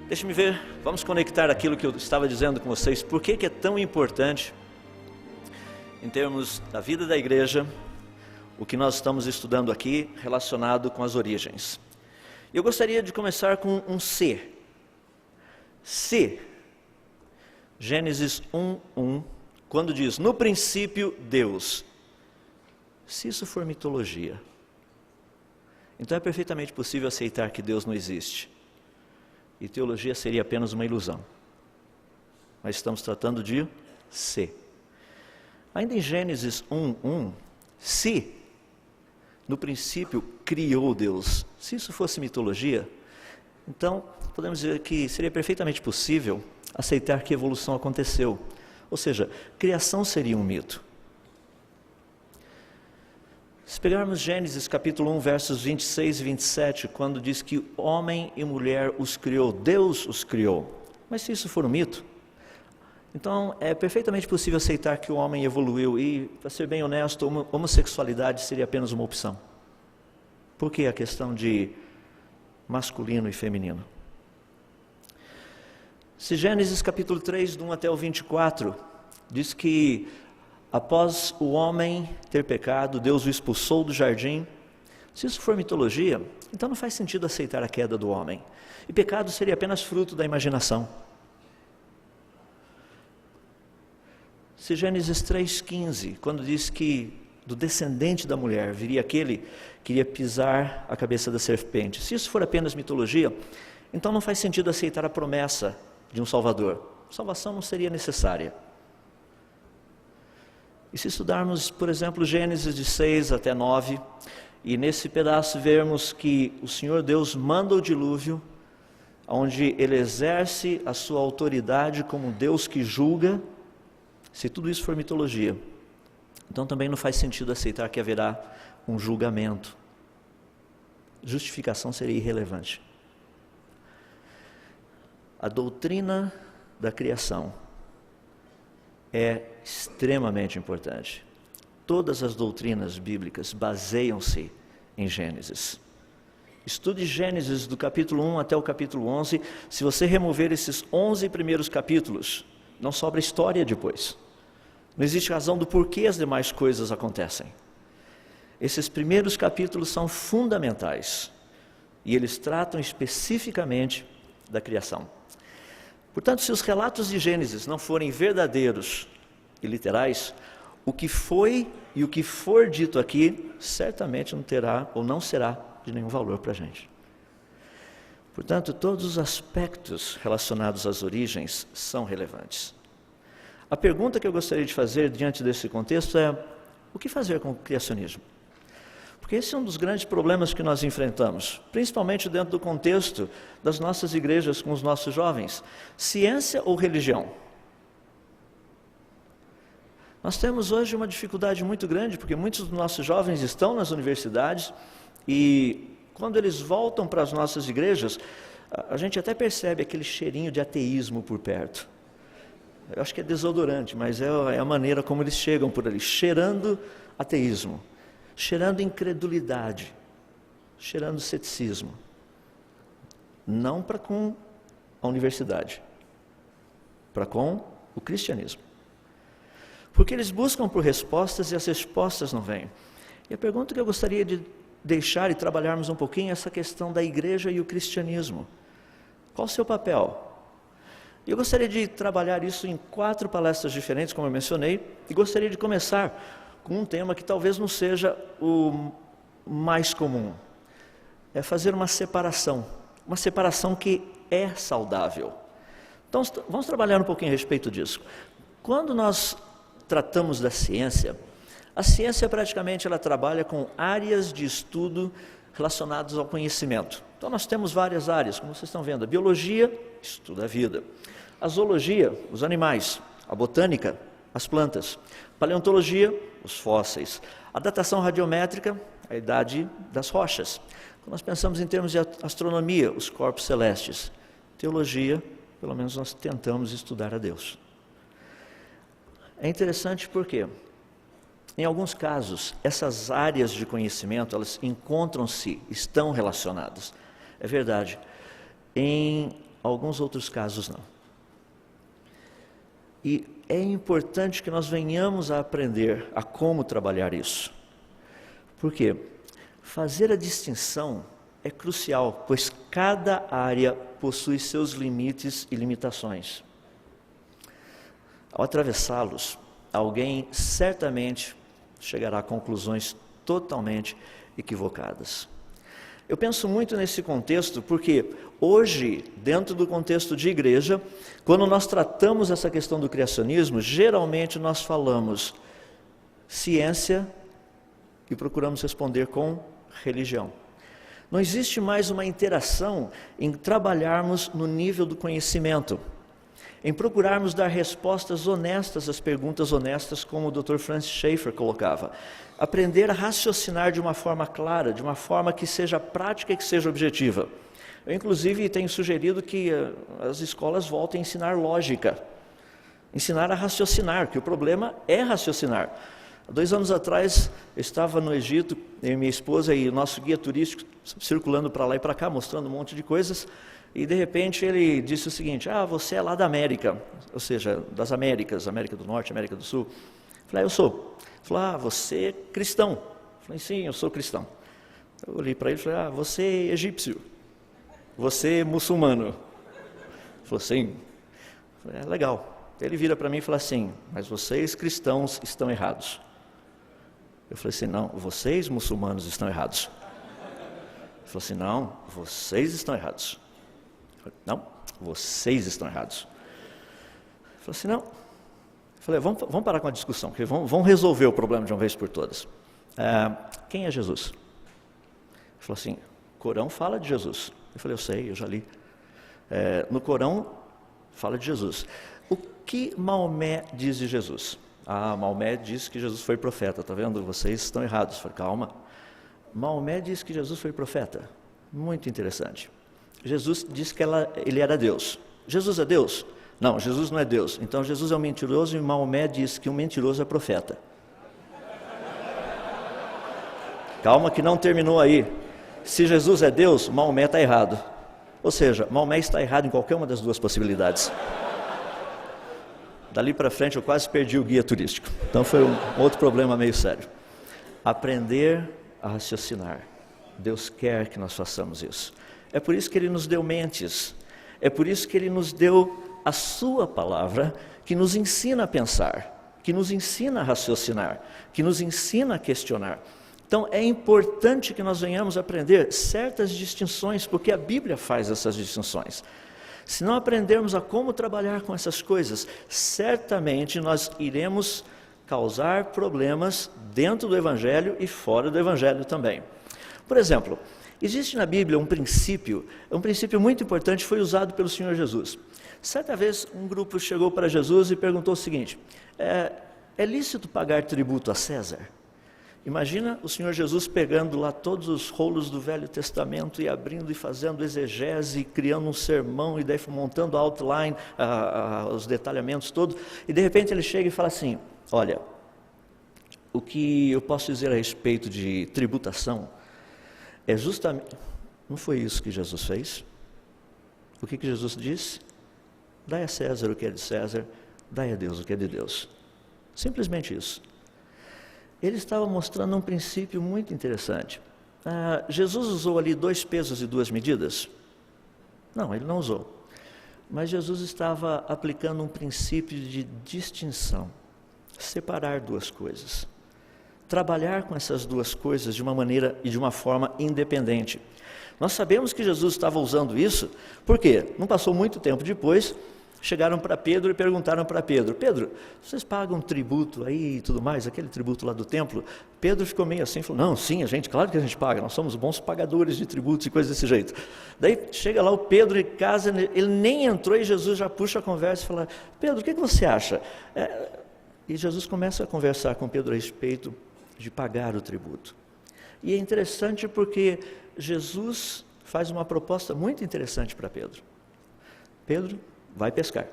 Deixe-me ver, vamos conectar aquilo que eu estava dizendo com vocês. Por que é tão importante, em termos da vida da igreja, o que nós estamos estudando aqui relacionado com as origens? Eu gostaria de começar com um se. Se, Gênesis 1:1, quando diz, no princípio Deus. Se isso for mitologia, então é perfeitamente possível aceitar que Deus não existe. E teologia seria apenas uma ilusão. Mas estamos tratando de se. Ainda em Gênesis 1:1, se no princípio criou Deus, se isso fosse mitologia, então podemos dizer que seria perfeitamente possível aceitar que evolução aconteceu. Ou seja, criação seria um mito. Se pegarmos Gênesis capítulo 1, versos 26 e 27, quando diz que homem e mulher os criou, Deus os criou. Mas se isso for um mito, então é perfeitamente possível aceitar que o homem evoluiu e, para ser bem honesto, a homossexualidade seria apenas uma opção. Por que a questão de masculino e feminino? Se Gênesis capítulo 3, do 1 até o 24, diz que após o homem ter pecado, Deus o expulsou do jardim. Se isso for mitologia, então não faz sentido aceitar a queda do homem. E pecado seria apenas fruto da imaginação. Se Gênesis 3,15, quando diz que do descendente da mulher viria aquele que iria pisar a cabeça da serpente. Se isso for apenas mitologia, então não faz sentido aceitar a promessa de um Salvador. Salvação não seria necessária. E se estudarmos, por exemplo, Gênesis de 6 até 9, e nesse pedaço vermos que o Senhor Deus manda o dilúvio, onde Ele exerce a sua autoridade como Deus que julga, se tudo isso for mitologia, então também não faz sentido aceitar que haverá um julgamento. Justificação seria irrelevante. A doutrina da criação é extremamente importante. Todas as doutrinas bíblicas baseiam-se em Gênesis. Estude Gênesis do capítulo 1 até o capítulo 11. Se você remover esses 11 primeiros capítulos, não sobra história depois. Não existe razão do porquê as demais coisas acontecem. Esses primeiros capítulos são fundamentais e eles tratam especificamente da criação. Portanto, se os relatos de Gênesis não forem verdadeiros e literais, o que foi e o que for dito aqui, certamente não terá ou não será de nenhum valor para a gente. Portanto, todos os aspectos relacionados às origens são relevantes. A pergunta que eu gostaria de fazer diante desse contexto é: o que fazer com o criacionismo? Porque esse é um dos grandes problemas que nós enfrentamos, principalmente dentro do contexto das nossas igrejas com os nossos jovens. Ciência ou religião? Nós temos hoje uma dificuldade muito grande, porque muitos dos nossos jovens estão nas universidades e quando eles voltam para as nossas igrejas, a gente até percebe aquele cheirinho de ateísmo por perto. Eu acho que é desodorante, mas é a maneira como eles chegam por ali, cheirando ateísmo, cheirando incredulidade, cheirando ceticismo. Não para com a universidade, para com o cristianismo. Porque eles buscam por respostas e as respostas não vêm. E a pergunta que eu gostaria de deixar e trabalharmos um pouquinho é essa questão da igreja e o cristianismo. Qual o seu papel? Eu gostaria de trabalhar isso em 4 palestras diferentes, como eu mencionei, e gostaria de começar com um tema que talvez não seja o mais comum. É fazer uma separação que é saudável. Então, vamos trabalhar um pouquinho a respeito disso. Quando nós tratamos da ciência, a ciência praticamente ela trabalha com áreas de estudo relacionadas ao conhecimento. Então nós temos várias áreas, como vocês estão vendo. A biologia estuda a vida. A zoologia, os animais. A botânica, as plantas. A paleontologia, os fósseis. A datação radiométrica, a idade das rochas. Quando nós pensamos em termos de astronomia, os corpos celestes. Teologia, pelo menos nós tentamos estudar a Deus. É interessante porque, em alguns casos, essas áreas de conhecimento, elas encontram-se, estão relacionadas. É verdade. Em alguns outros casos não. E é importante que nós venhamos a aprender a como trabalhar isso. Por quê? Fazer a distinção é crucial, pois cada área possui seus limites e limitações. Ao atravessá-los, alguém certamente chegará a conclusões totalmente equivocadas. Eu penso muito nesse contexto porque hoje, dentro do contexto de igreja, quando nós tratamos essa questão do criacionismo, geralmente nós falamos ciência e procuramos responder com religião. Não existe mais uma interação em trabalharmos no nível do conhecimento, em procurarmos dar respostas honestas às perguntas honestas, como o Dr. Francis Schaeffer colocava. Aprender a raciocinar de uma forma clara, de uma forma que seja prática e que seja objetiva. Eu, inclusive, tenho sugerido que as escolas voltem a ensinar lógica, ensinar a raciocinar, que o problema é raciocinar. Há 2 anos atrás, eu estava no Egito, eu e minha esposa e o nosso guia turístico circulando para lá e para cá, mostrando um monte de coisas, e de repente ele disse o seguinte: você é lá da América, ou seja, das Américas, América do Norte, América do Sul. Eu falei: eu sou. Ele falou: você é cristão. Eu falei: sim, eu sou cristão. Eu olhei para ele e falei: você é egípcio, você é muçulmano. Ele falou: sim. Eu falei: legal. Ele vira para mim e fala assim: mas vocês cristãos estão errados. Eu falei assim: não, vocês muçulmanos estão errados. Ele falou assim: não, vocês estão errados. Eu falei: não, vocês estão errados. Ele falou assim: não. Eu falei: vamos parar com a discussão, porque vamos resolver o problema de uma vez por todas. Quem é Jesus? Ele falou assim: o Corão fala de Jesus. Eu falei: eu sei, eu já li. No Corão fala de Jesus. O que Maomé diz de Jesus? Maomé diz que Jesus foi profeta, está vendo? Vocês estão errados. Eu falei: calma. Maomé diz que Jesus foi profeta. Muito interessante. Jesus disse que ele era Deus. Jesus é Deus? Não, Jesus não é Deus. Então Jesus é um mentiroso e Maomé diz que um mentiroso é profeta. Calma que não terminou aí. Se Jesus é Deus, Maomé está errado. Ou seja, Maomé está errado em qualquer uma das duas possibilidades. Dali para frente eu quase perdi o guia turístico. Então foi um outro problema meio sério. Aprender a raciocinar. Deus quer que nós façamos isso. É por isso que Ele nos deu mentes. É por isso que Ele nos deu a sua palavra, que nos ensina a pensar, que nos ensina a raciocinar, que nos ensina a questionar. Então é importante que nós venhamos aprender certas distinções, porque a Bíblia faz essas distinções. Se não aprendermos a como trabalhar com essas coisas, certamente nós iremos causar problemas dentro do Evangelho e fora do Evangelho também. Por exemplo, existe na Bíblia um princípio muito importante, foi usado pelo Senhor Jesus. Certa vez um grupo chegou para Jesus e perguntou o seguinte: é lícito pagar tributo a César? Imagina o Senhor Jesus pegando lá todos os rolos do Velho Testamento e abrindo e fazendo exegese, criando um sermão e daí montando a outline, os detalhamentos todos, e de repente ele chega e fala assim: olha, o que eu posso dizer a respeito de tributação é justamente... Não foi isso que Jesus fez? O que Jesus disse? Dai a César o que é de César, dai a Deus o que é de Deus. Simplesmente isso. Ele estava mostrando um princípio muito interessante. Jesus usou ali 2 pesos e 2 medidas? Não, ele não usou. Mas Jesus estava aplicando um princípio de distinção, separar 2 coisas. Trabalhar com essas 2 coisas de uma maneira e de uma forma independente. Nós sabemos que Jesus estava usando isso, porque não passou muito tempo depois, chegaram para Pedro e perguntaram para Pedro: Pedro, vocês pagam tributo aí e tudo mais, aquele tributo lá do templo? Pedro ficou meio assim, falou: não, sim, claro que a gente paga, nós somos bons pagadores de tributos e coisas desse jeito. Daí chega lá o Pedro em casa, ele nem entrou e Jesus já puxa a conversa e fala: Pedro, o que você acha? E Jesus começa a conversar com Pedro a respeito de pagar o tributo. E é interessante porque Jesus faz uma proposta muito interessante para Pedro. Pedro, vai pescar.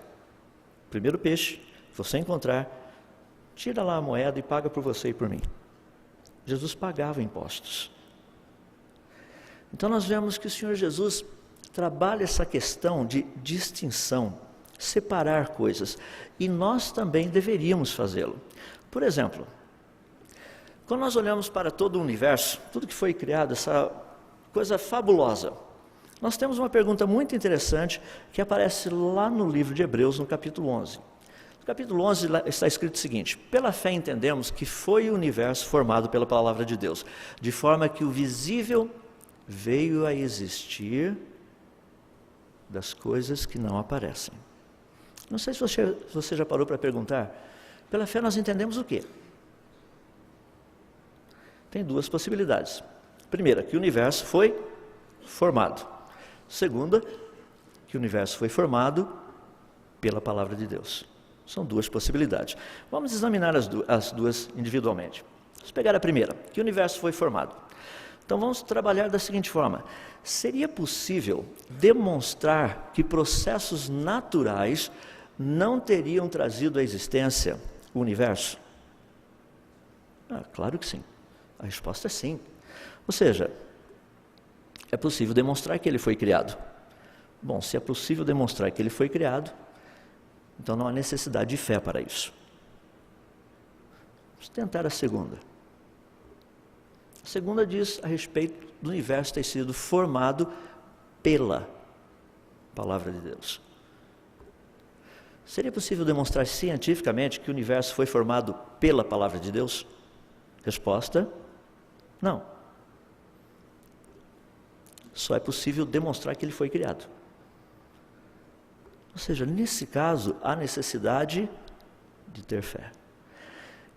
Primeiro peixe, você encontrar, tira lá a moeda e paga por você e por mim. Jesus pagava impostos. Então nós vemos que o Senhor Jesus trabalha essa questão de distinção, separar coisas, e nós também deveríamos fazê-lo. Por exemplo, quando nós olhamos para todo o universo, tudo que foi criado, essa coisa fabulosa, nós temos uma pergunta muito interessante que aparece lá no livro de Hebreus, no capítulo 11. No capítulo 11 está escrito o seguinte: pela fé entendemos que foi o universo formado pela palavra de Deus, de forma que o visível veio a existir das coisas que não aparecem. Não sei se você já parou para perguntar, pela fé nós entendemos o quê? Tem duas possibilidades. Primeira, que o universo foi formado. Segunda, que o universo foi formado pela palavra de Deus. São duas possibilidades. Vamos examinar as duas individualmente. Vamos pegar a primeira, que o universo foi formado. Então vamos trabalhar da seguinte forma: seria possível demonstrar que processos naturais não teriam trazido à existência o universo? Claro que sim. A resposta é sim. Ou seja, é possível demonstrar que ele foi criado. Bom, se é possível demonstrar que ele foi criado, então não há necessidade de fé para isso. Vamos tentar a segunda. A segunda diz a respeito do universo ter sido formado pela palavra de Deus. Seria possível demonstrar cientificamente que o universo foi formado pela palavra de Deus? Resposta: não. Só é possível demonstrar que ele foi criado. Ou seja, nesse caso, há necessidade de ter fé.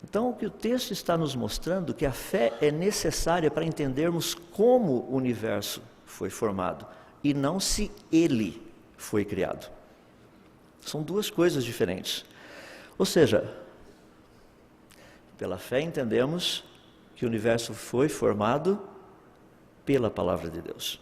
Então, o que o texto está nos mostrando, que a fé é necessária para entendermos como o universo foi formado, e não se ele foi criado. São duas coisas diferentes. Ou seja, pela fé entendemos que o universo foi formado pela palavra de Deus,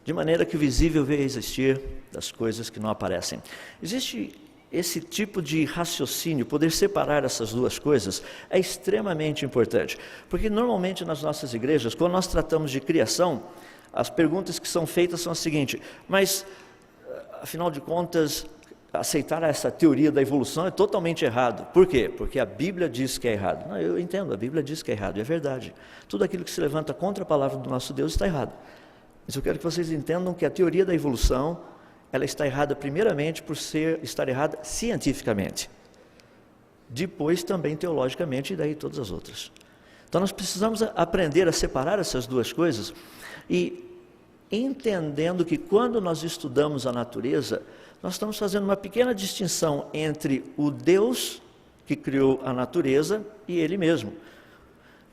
de maneira que o visível veio a existir das coisas que não aparecem. Existe esse tipo de raciocínio, poder separar essas duas coisas, é extremamente importante, porque normalmente nas nossas igrejas, quando nós tratamos de criação, as perguntas que são feitas são as seguintes: mas, afinal de contas, aceitar essa teoria da evolução é totalmente errado. Por quê? Porque a Bíblia diz que é errado. Não, eu entendo, a Bíblia diz que é errado, é verdade. Tudo aquilo que se levanta contra a palavra do nosso Deus está errado. Mas eu quero que vocês entendam que a teoria da evolução, ela está errada primeiramente por estar errada cientificamente. Depois também teologicamente, e daí todas as outras. Então nós precisamos aprender a separar essas duas coisas e entendendo que quando nós estudamos a natureza, nós estamos fazendo uma pequena distinção entre o Deus que criou a natureza e Ele mesmo.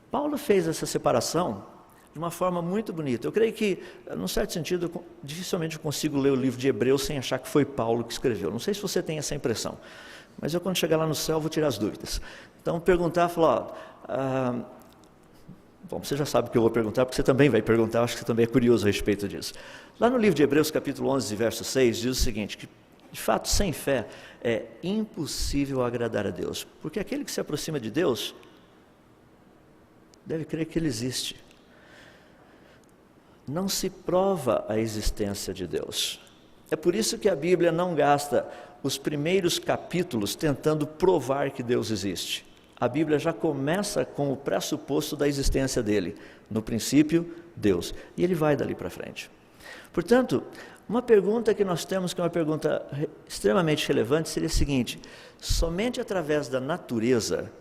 Paulo fez essa separação de uma forma muito bonita. Eu creio que, num certo sentido, dificilmente eu consigo ler o livro de Hebreus sem achar que foi Paulo que escreveu. Não sei se você tem essa impressão, mas eu, quando chegar lá no céu, vou tirar as dúvidas. Então, falar, bom, você já sabe o que eu vou perguntar, porque você também vai perguntar, acho que você também é curioso a respeito disso. Lá no livro de Hebreus, capítulo 11, verso 6, diz o seguinte, que, de fato, sem fé é impossível agradar a Deus, porque aquele que se aproxima de Deus deve crer que Ele existe. Não se prova a existência de Deus. É por isso que a Bíblia não gasta os primeiros capítulos tentando provar que Deus existe. A Bíblia já começa com o pressuposto da existência dele. No princípio, Deus. E ele vai dali para frente. Portanto, uma pergunta que nós temos, que é uma pergunta extremamente relevante, seria a seguinte: somente através da natureza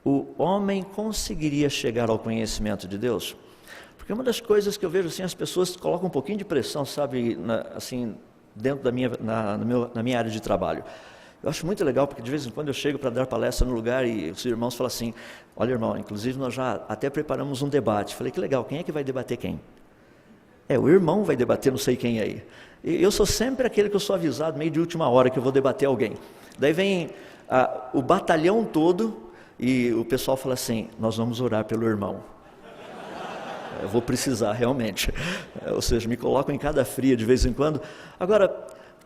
o homem conseguiria chegar ao conhecimento de Deus? Porque uma das coisas que eu vejo assim, as pessoas colocam um pouquinho de pressão, sabe, assim, dentro da na minha área de trabalho. Eu acho muito legal, porque de vez em quando eu chego para dar palestra no lugar e os irmãos falam assim: olha, irmão, inclusive nós já até preparamos um debate. Falei, que legal, quem é que vai debater quem? O irmão vai debater não sei quem aí. E eu sou sempre aquele que eu sou avisado, meio de última hora, que eu vou debater alguém. Daí vem o batalhão todo e o pessoal fala assim: nós vamos orar pelo irmão. Eu vou precisar realmente. Ou seja, me colocam em cada fria de vez em quando. Agora,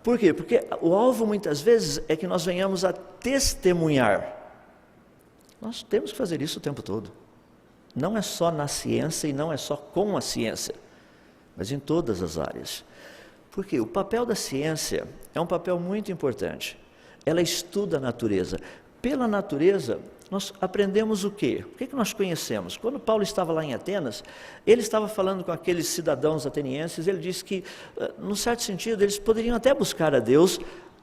por quê? Porque o alvo muitas vezes é que nós venhamos a testemunhar. Nós temos que fazer isso o tempo todo. Não é só na ciência e não é só com a ciência, mas em todas as áreas. Porque o papel da ciência é um papel muito importante. Ela estuda a natureza. Pela natureza, nós aprendemos o quê? O que nós conhecemos? Quando Paulo estava lá em Atenas, ele estava falando com aqueles cidadãos atenienses, ele disse que, num certo sentido, eles poderiam até buscar a Deus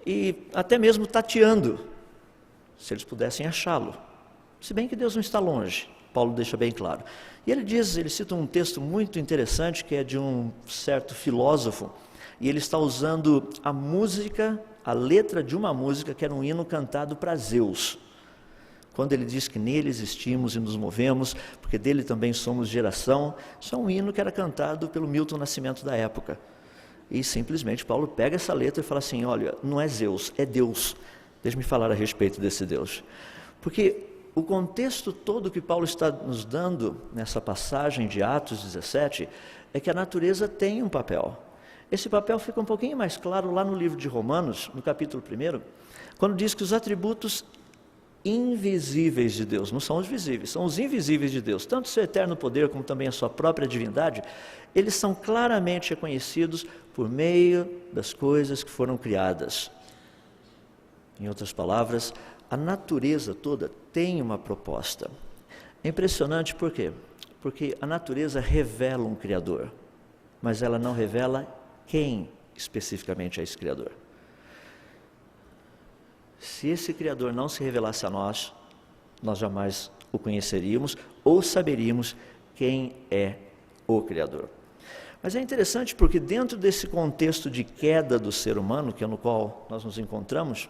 e até mesmo tateando, se eles pudessem achá-lo. Se bem que Deus não está longe, Paulo deixa bem claro. E ele cita um texto muito interessante, que é de um certo filósofo, e ele está usando a música, a letra de uma música que era um hino cantado para Zeus. Quando ele diz que nele existimos e nos movemos, porque dele também somos geração, isso é um hino que era cantado pelo Milton Nascimento da época. E simplesmente Paulo pega essa letra e fala assim, olha, não é Zeus, é Deus. Deixe-me falar a respeito desse Deus. Porque o contexto todo que Paulo está nos dando nessa passagem de Atos 17 é que a natureza tem um papel. Esse papel fica um pouquinho mais claro lá no livro de Romanos, no capítulo 1, quando diz que os atributos invisíveis de Deus, não são os visíveis, são os invisíveis de Deus, tanto seu eterno poder como também a sua própria divindade, eles são claramente reconhecidos por meio das coisas que foram criadas. Em outras palavras, a natureza toda tem uma proposta. É impressionante por quê? Porque a natureza revela um Criador, mas ela não revela quem especificamente é esse Criador. Se esse Criador não se revelasse a nós, nós jamais o conheceríamos ou saberíamos quem é o Criador. Mas é interessante porque dentro desse contexto de queda do ser humano, que é no qual nós nos encontramos,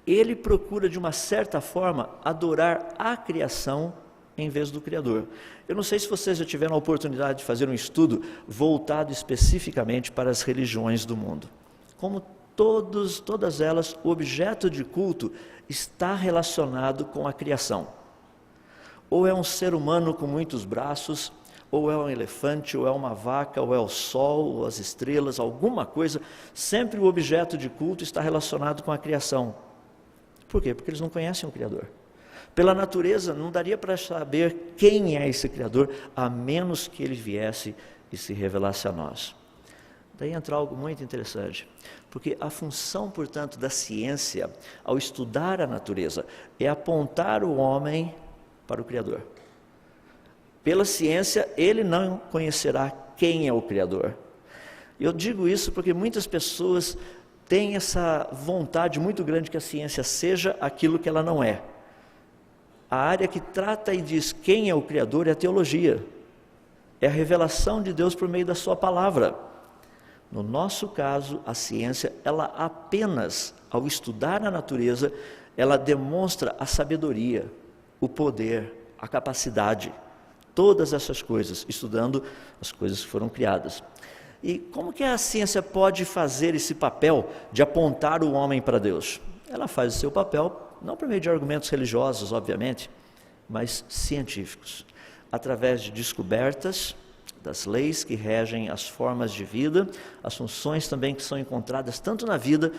ele procura de uma certa forma adorar a criação em vez do Criador. Eu não sei se vocês já tiveram a oportunidade de fazer um estudo voltado especificamente para as religiões do mundo. Como todas elas, o objeto de culto está relacionado com a criação. Ou é um ser humano com muitos braços, ou é um elefante, ou é uma vaca, ou é o sol, ou as estrelas, alguma coisa, sempre o objeto de culto está relacionado com a criação. Por quê? Porque eles não conhecem o Criador. Pela natureza, não daria para saber quem é esse Criador, a menos que ele viesse e se revelasse a nós. Daí entra algo muito interessante, porque a função, portanto, da ciência, ao estudar a natureza, é apontar o homem para o Criador. Pela ciência, ele não conhecerá quem é o Criador. Eu digo isso porque muitas pessoas têm essa vontade muito grande que a ciência seja aquilo que ela não é. A área que trata e diz quem é o Criador é a teologia. É a revelação de Deus por meio da sua palavra. No nosso caso, a ciência, ela apenas, ao estudar a natureza, ela demonstra a sabedoria, o poder, a capacidade, todas essas coisas, estudando as coisas que foram criadas. E como que a ciência pode fazer esse papel de apontar o homem para Deus? Ela faz o seu papel, não por meio de argumentos religiosos, obviamente, mas científicos, através de descobertas das leis que regem as formas de vida, as funções também que são encontradas tanto na vida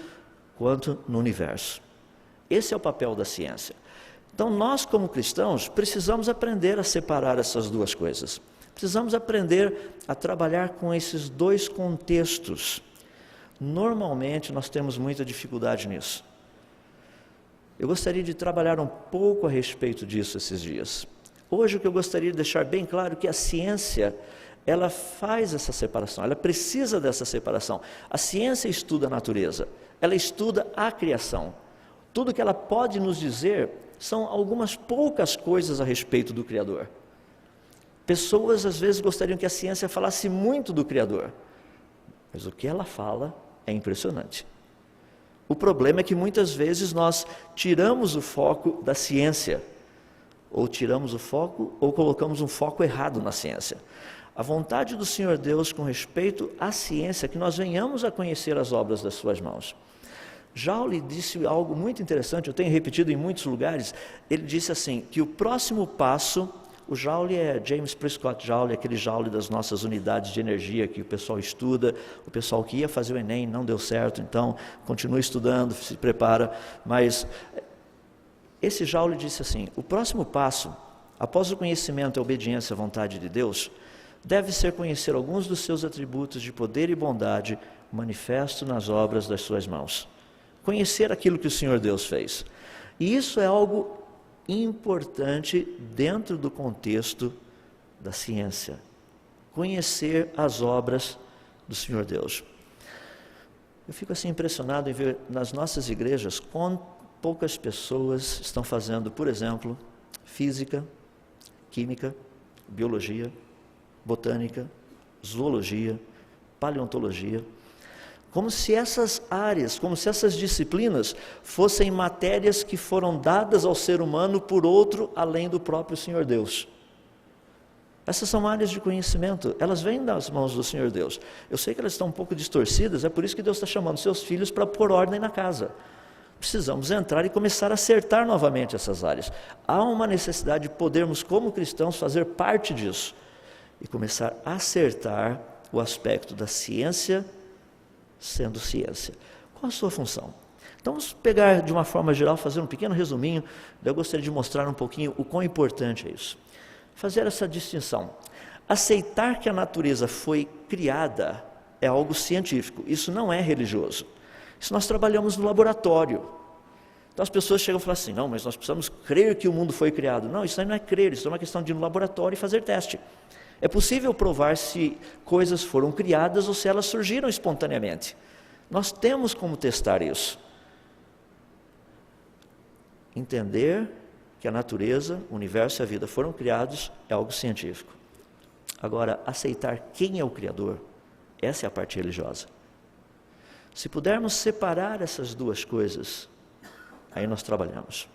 quanto no universo. Esse é o papel da ciência. Então nós, como cristãos, precisamos aprender a separar essas duas coisas. Precisamos aprender a trabalhar com esses dois contextos. Normalmente nós temos muita dificuldade nisso. Eu gostaria de trabalhar um pouco a respeito disso esses dias. Hoje o que eu gostaria de deixar bem claro é que a ciência, ela faz essa separação, ela precisa dessa separação. A ciência estuda a natureza, ela estuda a criação. Tudo que ela pode nos dizer são algumas poucas coisas a respeito do Criador. Pessoas às vezes gostariam que a ciência falasse muito do Criador, mas o que ela fala é impressionante. O problema é que muitas vezes nós tiramos o foco da ciência, ou tiramos o foco, ou colocamos um foco errado na ciência. A vontade do Senhor Deus com respeito à ciência é que nós venhamos a conhecer as obras das suas mãos. Joule disse algo muito interessante, eu tenho repetido em muitos lugares, ele disse assim, que o próximo passo, o Joule é James Prescott Joule, aquele Joule das nossas unidades de energia que o pessoal estuda, o pessoal que ia fazer o Enem não deu certo, então continua estudando, se prepara, mas esse Joule disse assim, o próximo passo, após o conhecimento e a obediência à vontade de Deus, deve ser conhecer alguns dos seus atributos de poder e bondade manifesto nas obras das suas mãos. Conhecer aquilo que o Senhor Deus fez. E isso é algo importante dentro do contexto da ciência. Conhecer as obras do Senhor Deus. Eu fico assim impressionado em ver nas nossas igrejas quão poucas pessoas estão fazendo, por exemplo, física, química, biologia, botânica, zoologia, paleontologia, como se essas áreas, como se essas disciplinas fossem matérias que foram dadas ao ser humano por outro além do próprio Senhor Deus. Essas são áreas de conhecimento, elas vêm das mãos do Senhor Deus. Eu sei que elas estão um pouco distorcidas, é por isso que Deus está chamando seus filhos para pôr ordem na casa. Precisamos entrar e começar a acertar novamente essas áreas. Há uma necessidade de podermos, como cristãos, fazer parte disso e começar a acertar o aspecto da ciência sendo ciência. Qual a sua função? Então vamos pegar de uma forma geral, fazer um pequeno resuminho, eu gostaria de mostrar um pouquinho o quão importante é isso. Fazer essa distinção. Aceitar que a natureza foi criada é algo científico, isso não é religioso. Isso nós trabalhamos no laboratório. Então as pessoas chegam e falam assim, não, mas nós precisamos crer que o mundo foi criado. Não, isso aí não é crer, isso é uma questão de ir no laboratório e fazer teste. É possível provar se coisas foram criadas ou se elas surgiram espontaneamente. Nós temos como testar isso. Entender que a natureza, o universo e a vida foram criados é algo científico. Agora, aceitar quem é o Criador, essa é a parte religiosa. Se pudermos separar essas duas coisas, aí nós trabalhamos.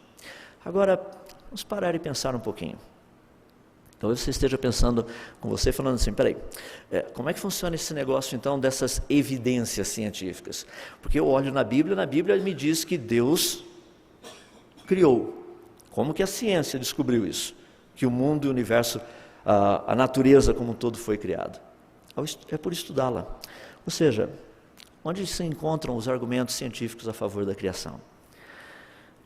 Agora, vamos parar e pensar um pouquinho. Talvez você esteja pensando com você, falando assim, peraí, como é que funciona esse negócio então dessas evidências científicas? Porque eu olho na Bíblia me diz que Deus criou. Como que a ciência descobriu isso? Que o mundo e o universo, a natureza como um todo foi criado. É por estudá-la. Ou seja, onde se encontram os argumentos científicos a favor da criação?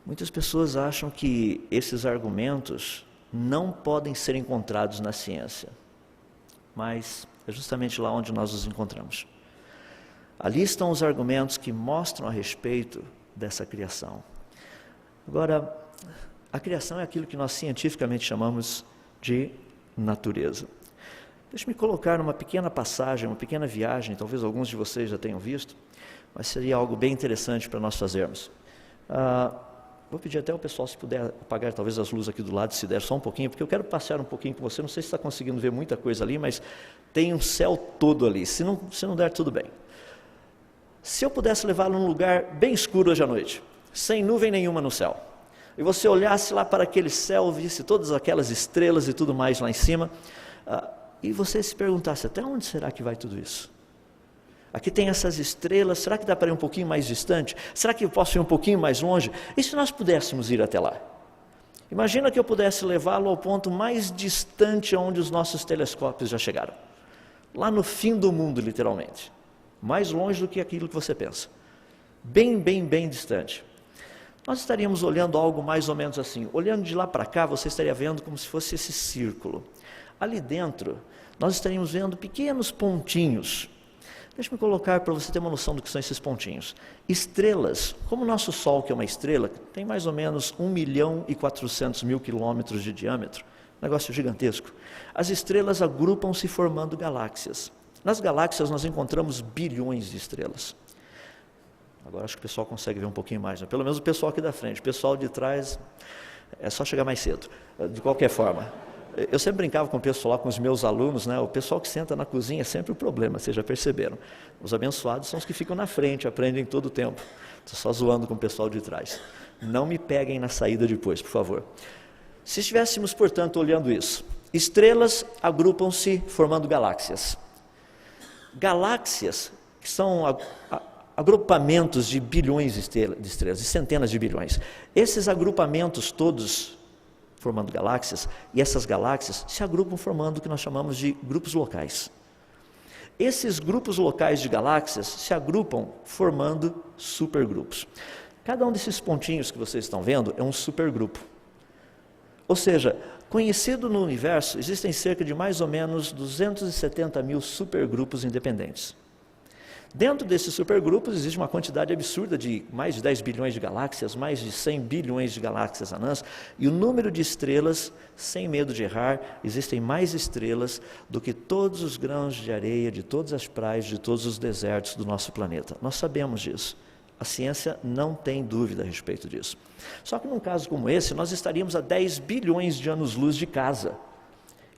Muitas pessoas acham que esses argumentos não podem ser encontrados na ciência, mas é justamente lá onde nós os encontramos. Ali estão os argumentos que mostram a respeito dessa criação. Agora, a criação é aquilo que nós cientificamente chamamos de natureza. Deixe-me colocar numa pequena passagem, uma pequena viagem, talvez alguns de vocês já tenham visto, mas seria algo bem interessante para nós fazermos. Vou pedir até o pessoal, se puder apagar talvez as luzes aqui do lado, se der só um pouquinho, porque eu quero passear um pouquinho com você, não sei se está conseguindo ver muita coisa ali, mas tem um céu todo ali, se não der, tudo bem. Se eu pudesse levá-lo num lugar bem escuro hoje à noite, sem nuvem nenhuma no céu, e você olhasse lá para aquele céu, visse todas aquelas estrelas e tudo mais lá em cima, e você se perguntasse, até onde será que vai tudo isso? Aqui tem essas estrelas, será que dá para ir um pouquinho mais distante? Será que eu posso ir um pouquinho mais longe? E se nós pudéssemos ir até lá? Imagina que eu pudesse levá-lo ao ponto mais distante onde os nossos telescópios já chegaram. Lá no fim do mundo, literalmente. Mais longe do que aquilo que você pensa. Bem, bem, bem distante. Nós estaríamos olhando algo mais ou menos assim. Olhando de lá para cá, você estaria vendo como se fosse esse círculo. Ali dentro, nós estaríamos vendo pequenos pontinhos. Deixa-me colocar para você ter uma noção do que são esses pontinhos. Estrelas, como o nosso Sol, que é uma estrela, tem mais ou menos 1.400.000 quilômetros de diâmetro, negócio gigantesco. As estrelas agrupam-se formando galáxias. Nas galáxias nós encontramos bilhões de estrelas. Agora acho que o pessoal consegue ver um pouquinho mais, né? Pelo menos o pessoal aqui da frente, o pessoal de trás é só chegar mais cedo, de qualquer forma. Eu sempre brincava com o pessoal, com os meus alunos, né? O pessoal que senta na cozinha é sempre o problema, vocês já perceberam. Os abençoados são os que ficam na frente, aprendem todo o tempo. Estou só zoando com o pessoal de trás. Não me peguem na saída depois, por favor. Se estivéssemos, portanto, olhando isso, estrelas agrupam-se formando galáxias. Galáxias, que são agrupamentos de bilhões de estrelas, de centenas de bilhões. Esses agrupamentos todos formando galáxias, e essas galáxias se agrupam formando o que nós chamamos de grupos locais. Esses grupos locais de galáxias se agrupam formando supergrupos. Cada um desses pontinhos que vocês estão vendo é um supergrupo. Ou seja, conhecido no universo, existem cerca de mais ou menos 270 mil supergrupos independentes. Dentro desses supergrupos existe uma quantidade absurda de mais de 10 bilhões de galáxias, mais de 100 bilhões de galáxias anãs, e o número de estrelas, sem medo de errar, existem mais estrelas do que todos os grãos de areia, de todas as praias, de todos os desertos do nosso planeta. Nós sabemos disso. A ciência não tem dúvida a respeito disso. Só que num caso como esse, nós estaríamos a 10 bilhões de anos-luz de casa.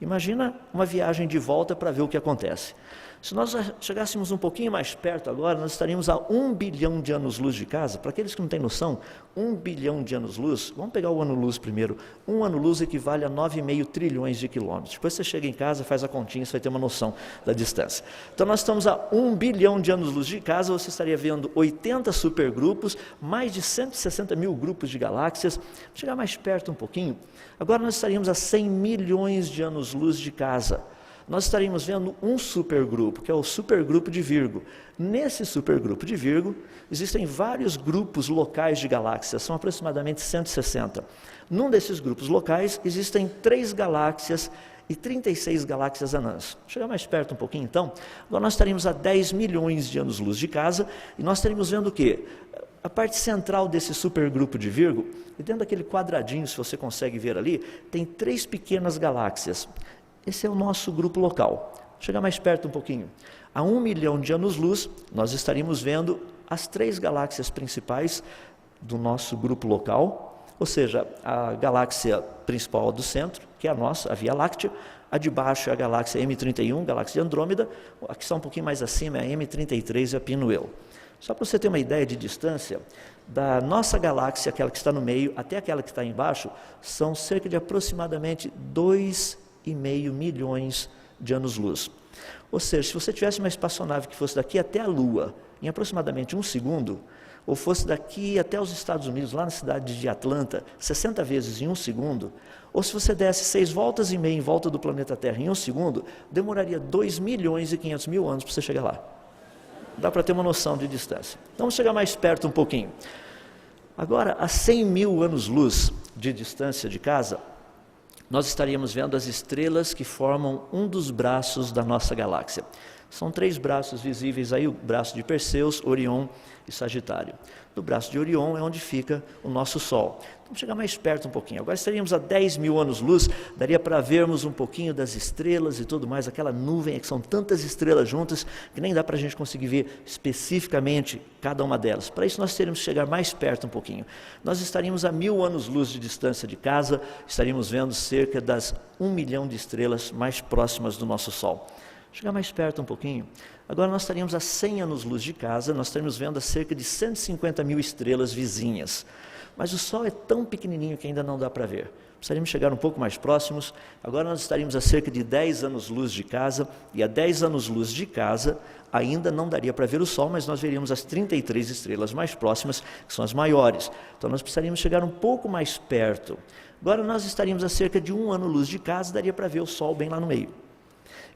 Imagina uma viagem de volta para ver o que acontece. Se nós chegássemos um pouquinho mais perto agora, nós estaríamos a 1 bilhão de anos-luz de casa. Para aqueles que não têm noção, 1 bilhão de anos-luz, vamos pegar o ano-luz primeiro. Um ano-luz equivale a 9,5 trilhões de quilômetros. Depois você chega em casa, faz a continha, você vai ter uma noção da distância. Então nós estamos a 1 bilhão de anos-luz de casa, você estaria vendo 80 supergrupos, mais de 160 mil grupos de galáxias. Vamos chegar mais perto um pouquinho. Agora nós estaríamos a 100 milhões de anos-luz de casa. Nós estaríamos vendo um supergrupo, que é o supergrupo de Virgo. Nesse supergrupo de Virgo, existem vários grupos locais de galáxias, são aproximadamente 160. Num desses grupos locais, existem 3 galáxias e 36 galáxias anãs. Vou chegar mais perto um pouquinho então. Agora nós estaríamos a 10 milhões de anos-luz de casa, e nós estaríamos vendo o quê? A parte central desse supergrupo de Virgo, e dentro daquele quadradinho, se você consegue ver ali, tem 3 pequenas galáxias. Esse é o nosso grupo local. Vou chegar mais perto um pouquinho. A 1 milhão de anos-luz, nós estaríamos vendo as 3 galáxias principais do nosso grupo local, ou seja, a galáxia principal do centro, que é a nossa, a Via Láctea, a de baixo é a galáxia M31, galáxia de Andrômeda, a que está um pouquinho mais acima é a M33 e a Pinwheel. Só para você ter uma ideia de distância, da nossa galáxia, aquela que está no meio, até aquela que está embaixo, são cerca de aproximadamente 2,5 milhões de anos-luz. Ou seja, se você tivesse uma espaçonave que fosse daqui até a Lua, em aproximadamente 1 segundo, ou fosse daqui até os Estados Unidos, lá na cidade de Atlanta, 60 vezes em 1 segundo, ou se você desse 6 voltas e meia em volta do planeta Terra em 1 segundo, demoraria 2 milhões e 500 mil anos para você chegar lá. Dá para ter uma noção de distância. Então vamos chegar mais perto um pouquinho. Agora, a 100 mil anos-luz de distância de casa, nós estaríamos vendo as estrelas que formam um dos braços da nossa galáxia. São 3 braços visíveis aí, o braço de Perseus, Orion e Sagitário. No braço de Orion é onde fica o nosso Sol. Vamos chegar mais perto um pouquinho. Agora estaríamos a 10 mil anos-luz, daria para vermos um pouquinho das estrelas e tudo mais, aquela nuvem, que são tantas estrelas juntas, que nem dá para a gente conseguir ver especificamente cada uma delas. Para isso nós teríamos que chegar mais perto um pouquinho. Nós estaríamos a 1000 anos-luz de distância de casa, estaríamos vendo cerca das 1 milhão de estrelas mais próximas do nosso Sol. Chegar mais perto um pouquinho. Agora nós estaríamos a 100 anos-luz de casa, nós estaríamos vendo a cerca de 150 mil estrelas vizinhas. Mas o Sol é tão pequenininho que ainda não dá para ver. Precisaríamos chegar um pouco mais próximos. Agora nós estaríamos a cerca de 10 anos-luz de casa, e a 10 anos-luz de casa ainda não daria para ver o Sol, mas nós veríamos as 33 estrelas mais próximas, que são as maiores. Então nós precisaríamos chegar um pouco mais perto. Agora nós estaríamos a cerca de 1 ano-luz de casa, daria para ver o Sol bem lá no meio.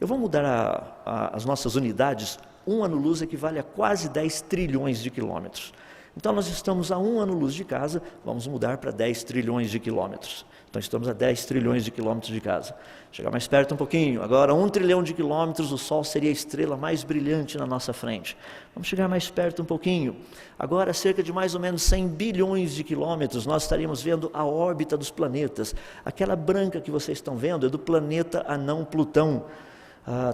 Eu vou mudar as nossas unidades. 1 ano-luz equivale a quase 10 trilhões de quilômetros. Então nós estamos a 1 ano-luz de casa, vamos mudar para 10 trilhões de quilômetros. Então estamos a 10 trilhões de quilômetros de casa. Chegar mais perto um pouquinho. Agora 1 trilhão de quilômetros, o Sol seria a estrela mais brilhante na nossa frente. Vamos chegar mais perto um pouquinho. Agora cerca de mais ou menos 100 bilhões de quilômetros, nós estaríamos vendo a órbita dos planetas. Aquela branca que vocês estão vendo é do planeta anão Plutão.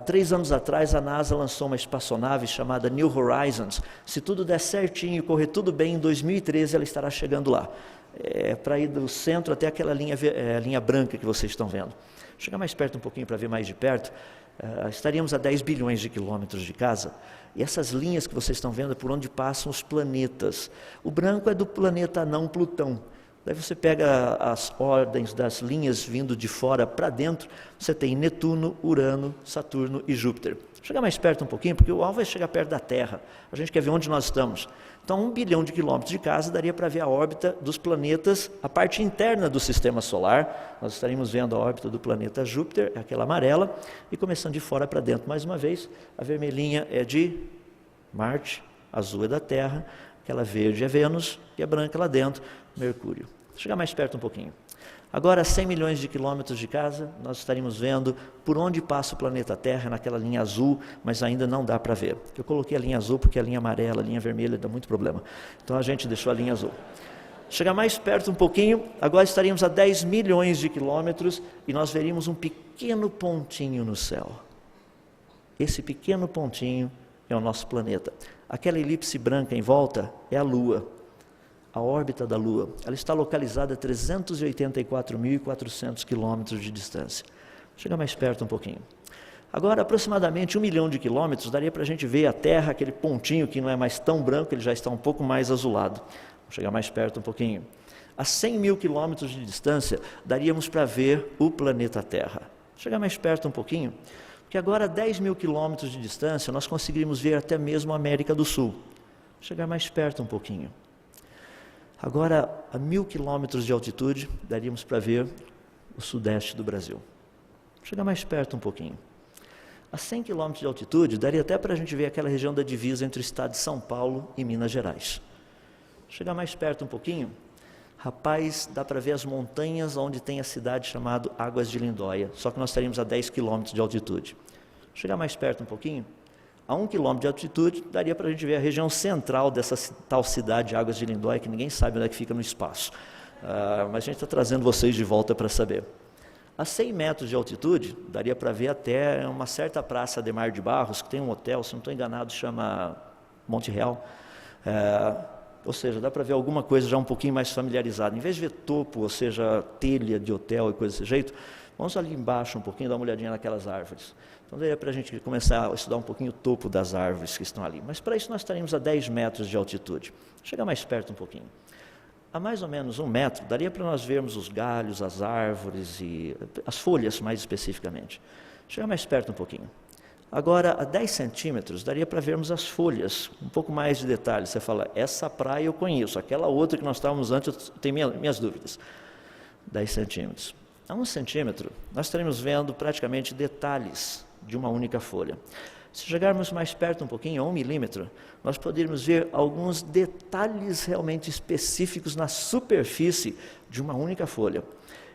3 anos atrás a NASA lançou uma espaçonave chamada New Horizons. Se tudo der certinho e correr tudo bem, em 2013 ela estará chegando lá. Para ir do centro até aquela linha branca que vocês estão vendo. Chegar mais perto um pouquinho para ver mais de perto. Estaríamos a 10 bilhões de quilômetros de casa. E essas linhas que vocês estão vendo é por onde passam os planetas. O branco é do planeta anão Plutão. Daí você pega as ordens das linhas vindo de fora para dentro, você tem Netuno, Urano, Saturno e Júpiter. Vou chegar mais perto um pouquinho, porque o alvo é chegar perto da Terra. A gente quer ver onde nós estamos. Então, 1 bilhão de quilômetros de casa daria para ver a órbita dos planetas, a parte interna do sistema solar. Nós estaríamos vendo a órbita do planeta Júpiter, aquela amarela, e começando de fora para dentro. Mais uma vez, a vermelhinha é de Marte, a azul é da Terra, aquela verde é Vênus e a branca lá dentro, Mercúrio. Vou chegar mais perto um pouquinho. Agora, a 100 milhões de quilômetros de casa, nós estaríamos vendo por onde passa o planeta Terra, naquela linha azul, mas ainda não dá para ver. Eu coloquei a linha azul porque a linha amarela, a linha vermelha dá muito problema. Então a gente deixou a linha azul. Chegar mais perto um pouquinho, agora estaríamos a 10 milhões de quilômetros e nós veríamos um pequeno pontinho no céu. Esse pequeno pontinho é o nosso planeta. Aquela elipse branca em volta é a Lua. A órbita da Lua, ela está localizada a 384.400 quilômetros de distância. Chega mais perto um pouquinho. Agora, aproximadamente 1 milhão de quilômetros, daria para a gente ver a Terra, aquele pontinho que não é mais tão branco, ele já está um pouco mais azulado. Vamos chegar mais perto um pouquinho. A 100 mil quilômetros de distância, daríamos para ver o planeta Terra. Chegar mais perto um pouquinho, porque agora a 10 mil quilômetros de distância, nós conseguiríamos ver até mesmo a América do Sul. Chegar mais perto um pouquinho. Agora, a 1000 quilômetros de altitude, daríamos para ver o sudeste do Brasil. Chegar mais perto um pouquinho. A 100 quilômetros de altitude, daria até para a gente ver aquela região da divisa entre o estado de São Paulo e Minas Gerais. Chegar mais perto um pouquinho, rapaz, dá para ver as montanhas onde tem a cidade chamada Águas de Lindóia, só que nós estaríamos a 10 quilômetros de altitude. Chegar mais perto um pouquinho, a 1 quilômetro de altitude, daria para a gente ver a região central dessa tal cidade de Águas de Lindóia, que ninguém sabe onde é que fica no espaço. Mas a gente está trazendo vocês de volta para saber. A 100 metros de altitude, daria para ver até uma certa praça Ademar de Barros, que tem um hotel, se não estou enganado, chama Monte Real. Ou seja, dá para ver alguma coisa já um pouquinho mais familiarizada. Em vez de ver topo, ou seja, telha de hotel e coisa desse jeito, vamos ali embaixo um pouquinho, dar uma olhadinha naquelas árvores. Então, daí é para a gente começar a estudar um pouquinho o topo das árvores que estão ali. Mas para isso nós estaríamos a 10 metros de altitude. Chegar mais perto um pouquinho. A mais ou menos 1 metro, daria para nós vermos os galhos, as árvores e as folhas mais especificamente. Chegar mais perto um pouquinho. Agora, a 10 centímetros, daria para vermos as folhas, um pouco mais de detalhes. Você fala, essa praia eu conheço, aquela outra que nós estávamos antes, eu tenho minhas dúvidas. 10 centímetros. A 1 centímetro, nós estaremos vendo praticamente detalhes de uma única folha. Se chegarmos mais perto um pouquinho, a 1 milímetro, nós poderíamos ver alguns detalhes realmente específicos na superfície de uma única folha.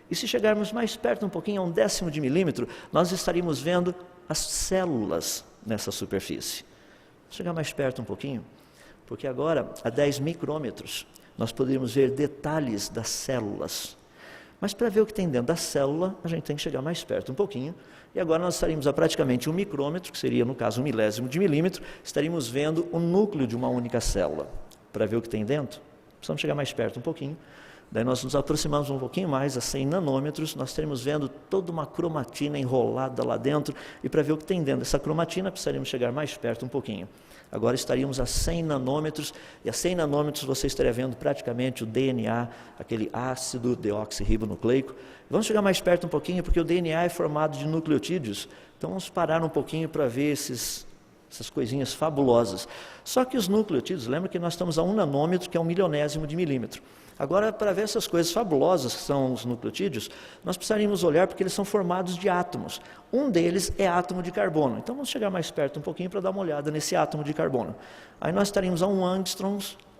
E se chegarmos mais perto um pouquinho, a 1/10 de milímetro, nós estaríamos vendo as células nessa superfície. Se chegar mais perto um pouquinho, porque agora, a 10 micrômetros, nós poderíamos ver detalhes das células. Mas para ver o que tem dentro da célula, a gente tem que chegar mais perto um pouquinho. E agora nós estaríamos a praticamente 1 micrômetro, que seria, no caso, 1/1000 de milímetro, estaríamos vendo o núcleo de uma única célula. Para ver o que tem dentro, precisamos chegar mais perto um pouquinho. Daí nós nos aproximamos um pouquinho mais, a 100 nanômetros, nós estaremos vendo toda uma cromatina enrolada lá dentro. E para ver o que tem dentro dessa cromatina, precisaríamos chegar mais perto um pouquinho. Agora estaríamos a 100 nanômetros, e a 100 nanômetros você estaria vendo praticamente o DNA, aquele ácido deoxirribonucleico. Vamos chegar mais perto um pouquinho, porque o DNA é formado de nucleotídeos. Então vamos parar um pouquinho para ver essas coisinhas fabulosas. Só que os nucleotídeos, lembra que nós estamos a 1 nanômetro, que é 1/1000 de milímetro. Agora, para ver essas coisas fabulosas que são os nucleotídeos, nós precisaríamos olhar porque eles são formados de átomos. Um deles é átomo de carbono. Então vamos chegar mais perto um pouquinho para dar uma olhada nesse átomo de carbono. Aí nós estaríamos a 1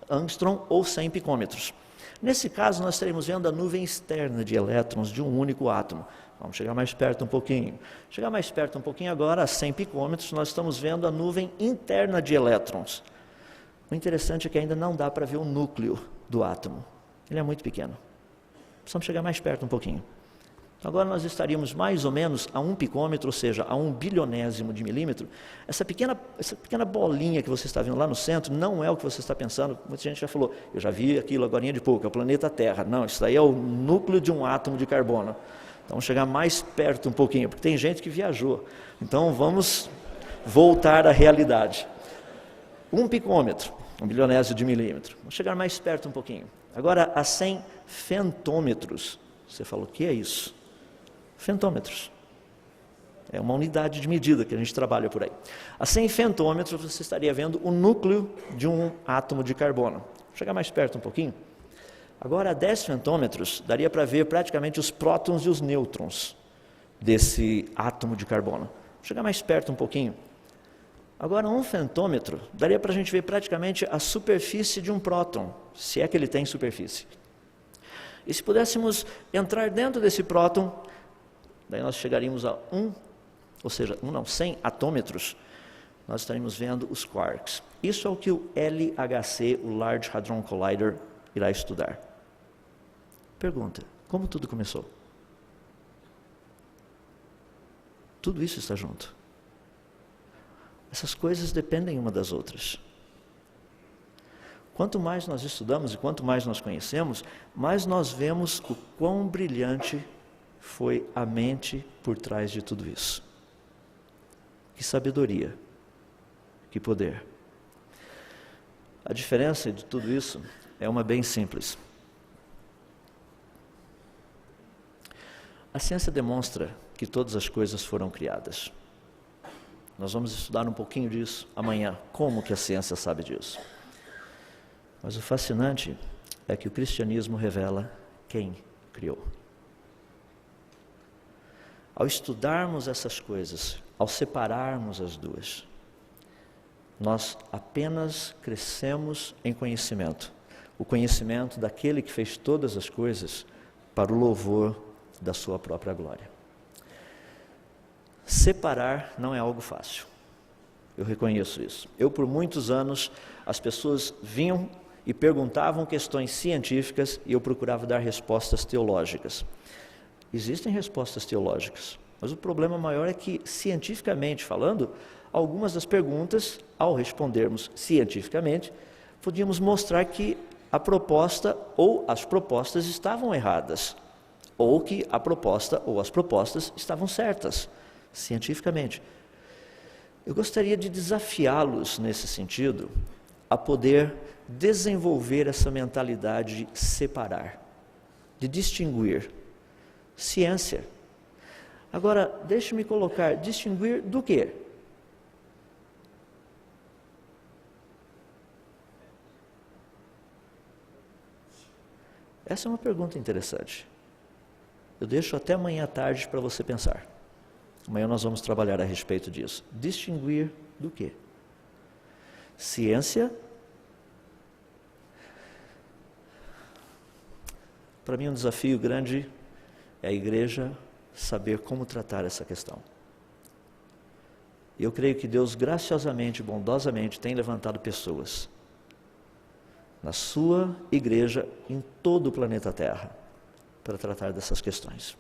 angstrom ou 100 picômetros. Nesse caso, nós estaremos vendo a nuvem externa de elétrons de um único átomo. Vamos chegar mais perto um pouquinho. Chegar mais perto um pouquinho agora, a 100 picômetros, nós estamos vendo a nuvem interna de elétrons. O interessante é que ainda não dá para ver o núcleo do átomo. Ele é muito pequeno. Precisamos chegar mais perto um pouquinho. Agora nós estaríamos mais ou menos a 1 picômetro, ou seja, a 1/1000 de milímetro. Essa pequena bolinha que você está vendo lá no centro não é o que você está pensando. Muita gente já falou, eu já vi aquilo agora de pouco, é o planeta Terra. Não, isso daí é o núcleo de um átomo de carbono. Então vamos chegar mais perto um pouquinho, porque tem gente que viajou. Então vamos voltar à realidade. 1 picômetro, 1/1000 de milímetro. Vamos chegar mais perto um pouquinho. Agora, a 100 fentômetros. Você falou, o que é isso? Fentômetros. É uma unidade de medida que a gente trabalha por aí. A 100 fentômetros, você estaria vendo o núcleo de um átomo de carbono. Vou chegar mais perto um pouquinho. Agora, a 10 fentômetros, daria para ver praticamente os prótons e os nêutrons desse átomo de carbono. Vou chegar mais perto um pouquinho. Agora, 1 fentômetro, daria para a gente ver praticamente a superfície de um próton, se é que ele tem superfície. E se pudéssemos entrar dentro desse próton, daí nós chegaríamos a 100 atômetros, nós estaríamos vendo os quarks. Isso é o que o LHC, o Large Hadron Collider, irá estudar. Pergunta, como tudo começou? Tudo isso está junto. Essas coisas dependem uma das outras. Quanto mais nós estudamos e quanto mais nós conhecemos, mais nós vemos o quão brilhante foi a mente por trás de tudo isso. Que sabedoria, que poder. A diferença de tudo isso é uma bem simples. A ciência demonstra que todas as coisas foram criadas. Nós vamos estudar um pouquinho disso amanhã, como que a ciência sabe disso. Mas o fascinante é que o cristianismo revela quem criou. Ao estudarmos essas coisas, ao separarmos as duas, nós apenas crescemos em conhecimento. O conhecimento daquele que fez todas as coisas para o louvor da sua própria glória. Separar não é algo fácil. Eu reconheço isso. Por muitos anos, as pessoas vinham e perguntavam questões científicas e eu procurava dar respostas teológicas. Existem respostas teológicas, mas o problema maior é que, cientificamente falando, algumas das perguntas, ao respondermos cientificamente, podíamos mostrar que a proposta ou as propostas estavam erradas, ou que a proposta ou as propostas estavam certas, cientificamente. Eu gostaria de desafiá-los nesse sentido, a poder desenvolver essa mentalidade de separar, de distinguir. Ciência. Agora, deixe-me colocar, distinguir do quê? Essa é uma pergunta interessante. Eu deixo até amanhã à tarde para você pensar. Amanhã nós vamos trabalhar a respeito disso. Distinguir do quê? Ciência. Para mim um desafio grande é a igreja saber como tratar essa questão. Eu creio que Deus graciosamente, bondosamente tem levantado pessoas na sua igreja em todo o planeta Terra para tratar dessas questões.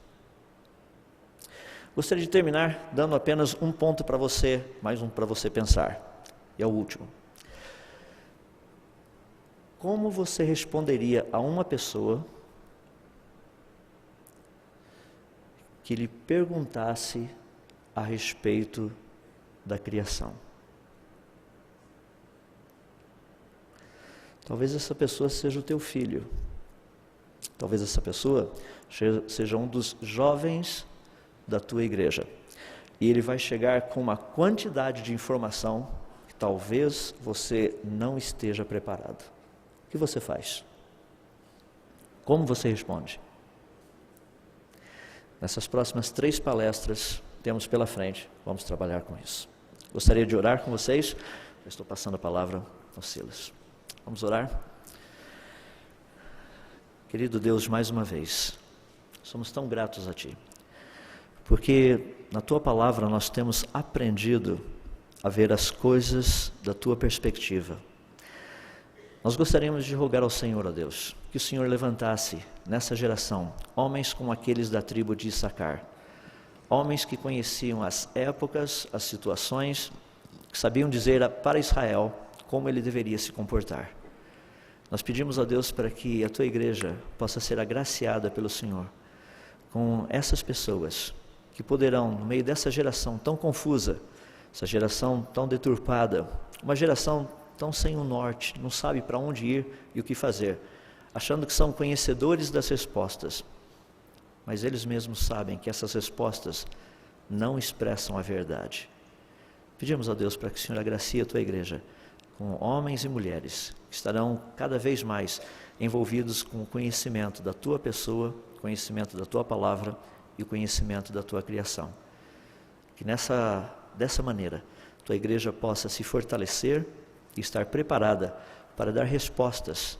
Gostaria de terminar dando apenas um ponto para você, mais um para você pensar. E é o último. Como você responderia a uma pessoa que lhe perguntasse a respeito da criação? Talvez essa pessoa seja o teu filho. Talvez essa pessoa seja um dos jovens da tua igreja. E ele vai chegar com uma quantidade de informação que talvez você não esteja preparado. O que você faz? Como você responde? Nessas próximas 3 palestras temos pela frente, vamos trabalhar com isso. Gostaria de orar com vocês. Eu estou passando a palavra ao Silas. Vamos orar? Querido Deus, mais uma vez, somos tão gratos a Ti, porque na Tua palavra nós temos aprendido a ver as coisas da Tua perspectiva. Nós gostaríamos de rogar ao Senhor, ó Deus, que o Senhor levantasse nessa geração homens como aqueles da tribo de Issacar, homens que conheciam as épocas, as situações, que sabiam dizer para Israel como ele deveria se comportar. Nós pedimos a Deus para que a Tua igreja possa ser agraciada pelo Senhor com essas pessoas que poderão, no meio dessa geração tão confusa, essa geração tão deturpada, uma geração tão sem um norte, não sabe para onde ir e o que fazer, achando que são conhecedores das respostas, mas eles mesmos sabem que essas respostas não expressam a verdade. Pedimos a Deus para que o Senhor agracie a Tua igreja com homens e mulheres que estarão cada vez mais envolvidos com o conhecimento da Tua pessoa, conhecimento da Tua palavra e o conhecimento da Tua criação. Que dessa maneira, Tua igreja possa se fortalecer e estar preparada para dar respostas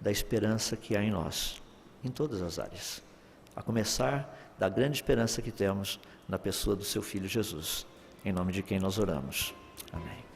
da esperança que há em nós. em todas as áreas, a começar da grande esperança que temos na pessoa do seu Filho Jesus, em nome de quem nós oramos. Amém.